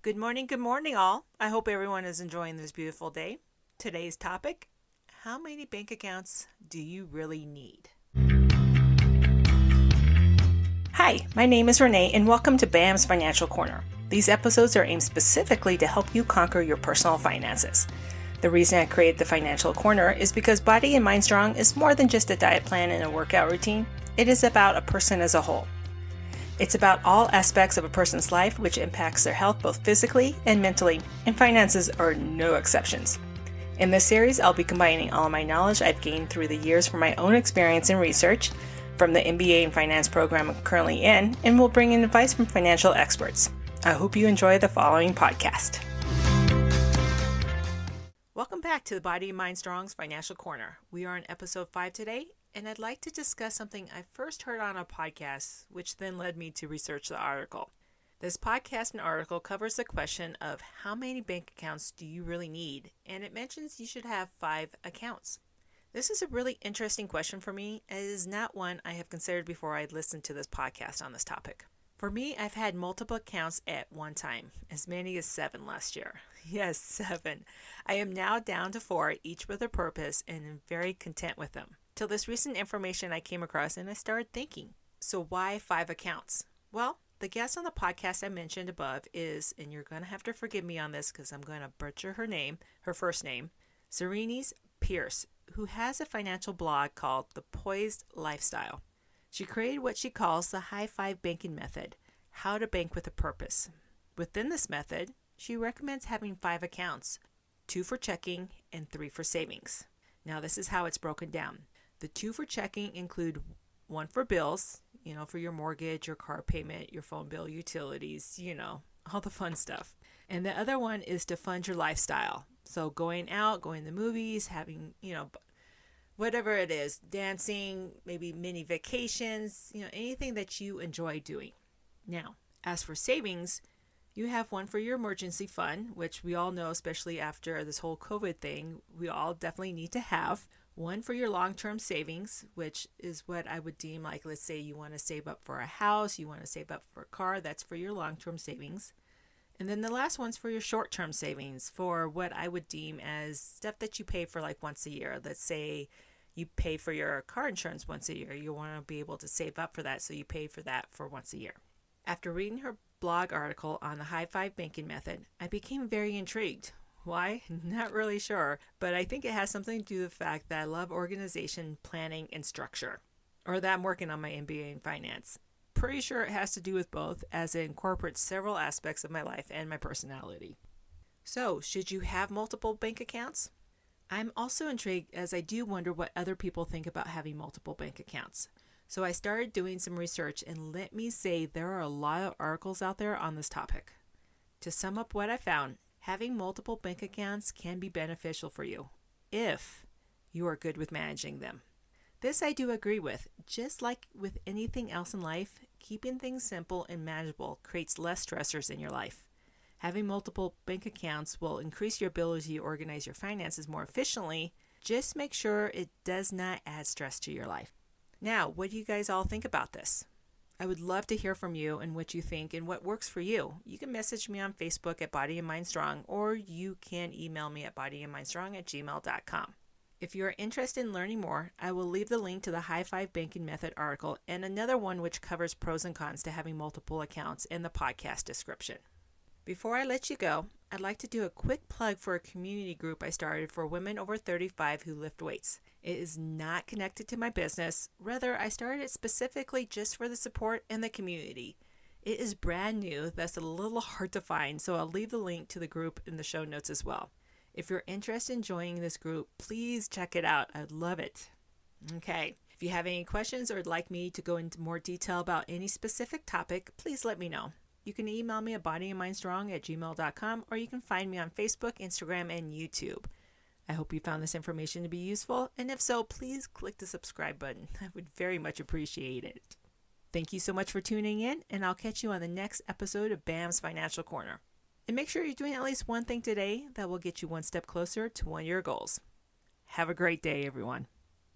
Good morning, all. I hope everyone is enjoying this beautiful day. Today's topic: how many bank accounts do you really need? Hi, my name is Renee, and welcome to BAM's Financial Corner. These episodes are aimed specifically to help you conquer your personal finances. The reason I created the Financial Corner is because Body and Mind Strong is more than just a diet plan and a workout routine. It is about a person as a whole. It's about all aspects of a person's life, which impacts their health both physically and mentally, and finances are no exceptions. In this series, I'll be combining all of my knowledge I've gained through the years from my own experience and research, from the MBA and finance program I'm currently in, and will bring in advice from financial experts. I hope you enjoy the following podcast. Welcome back to the Body and Mind Strong's Financial Corner. We are in episode 5 today, and I'd like to discuss something I first heard on a podcast, which then led me to research the article. This podcast and article covers the question of how many bank accounts do you really need, and it mentions you should have 5 accounts. This is a really interesting question for me, and it is not one I have considered before I listened to this podcast on this topic. For me, I've had multiple accounts at one time, as many as 7 last year. Yes, 7. I am now down to 4, each with a purpose, and am very content with them. Till this recent information I came across, and I started thinking, so why 5 accounts? Well, the guest on the podcast I mentioned above is, and you're going to have to forgive me on this because I'm going to butcher her first name, Serenis Pierce, who has a financial blog called The Poised Lifestyle. She created what she calls the High 5 banking method, how to bank with a purpose. Within this method, she recommends having 5 accounts, 2 for checking and 3 for savings. Now this is how it's broken down. The 2 for checking include 1 for bills, for your mortgage, your car payment, your phone bill, utilities, all the fun stuff. And the other one is to fund your lifestyle. So going out, going to the movies, having, whatever it is, dancing, maybe mini vacations, anything that you enjoy doing. Now, as for savings, you have 1 for your emergency fund, which we all know, especially after this whole COVID thing, we all definitely need to have. 1 for your long-term savings, which is what I would deem like, let's say you want to save up for a house, you want to save up for a car, that's for your long-term savings. And then the last one's for your short-term savings, for what I would deem as stuff that you pay for like once a year. Let's say you pay for your car insurance once a year. You want to be able to save up for that, so you pay for that for once a year. After reading her blog article on the High 5 banking method, I became very intrigued. Why? Not really sure, but I think it has something to do with the fact that I love organization, planning, and structure, or that I'm working on my MBA in finance. Pretty sure it has to do with both, as it incorporates several aspects of my life and my personality. So, should you have multiple bank accounts? I'm also intrigued, as I do wonder what other people think about having multiple bank accounts. So I started doing some research, and let me say there are a lot of articles out there on this topic. To sum up what I found, having multiple bank accounts can be beneficial for you if you are good with managing them. This I do agree with. Just like with anything else in life, keeping things simple and manageable creates less stressors in your life. Having multiple bank accounts will increase your ability to organize your finances more efficiently. Just make sure it does not add stress to your life. Now, what do you guys all think about this? I would love to hear from you and what you think and what works for you. You can message me on Facebook at Body and Mind Strong, or you can email me at bodyandmindstrong@gmail.com. If you are interested in learning more, I will leave the link to the High 5 Banking Method article and another one which covers pros and cons to having multiple accounts in the podcast description. Before I let you go, I'd like to do a quick plug for a community group I started for women over 35 who lift weights. It is not connected to my business. Rather, I started it specifically just for the support and the community. It is brand new, that's a little hard to find, so I'll leave the link to the group in the show notes as well. If you're interested in joining this group, please check it out. I'd love it. Okay, if you have any questions or would like me to go into more detail about any specific topic, please let me know. You can email me at bodyandmindstrong@gmail.com, or you can find me on Facebook, Instagram, and YouTube. I hope you found this information to be useful, and if so, please click the subscribe button. I would very much appreciate it. Thank you so much for tuning in, and I'll catch you on the next episode of BAM's Financial Corner. And make sure you're doing at least one thing today that will get you one step closer to one of your goals. Have a great day, everyone.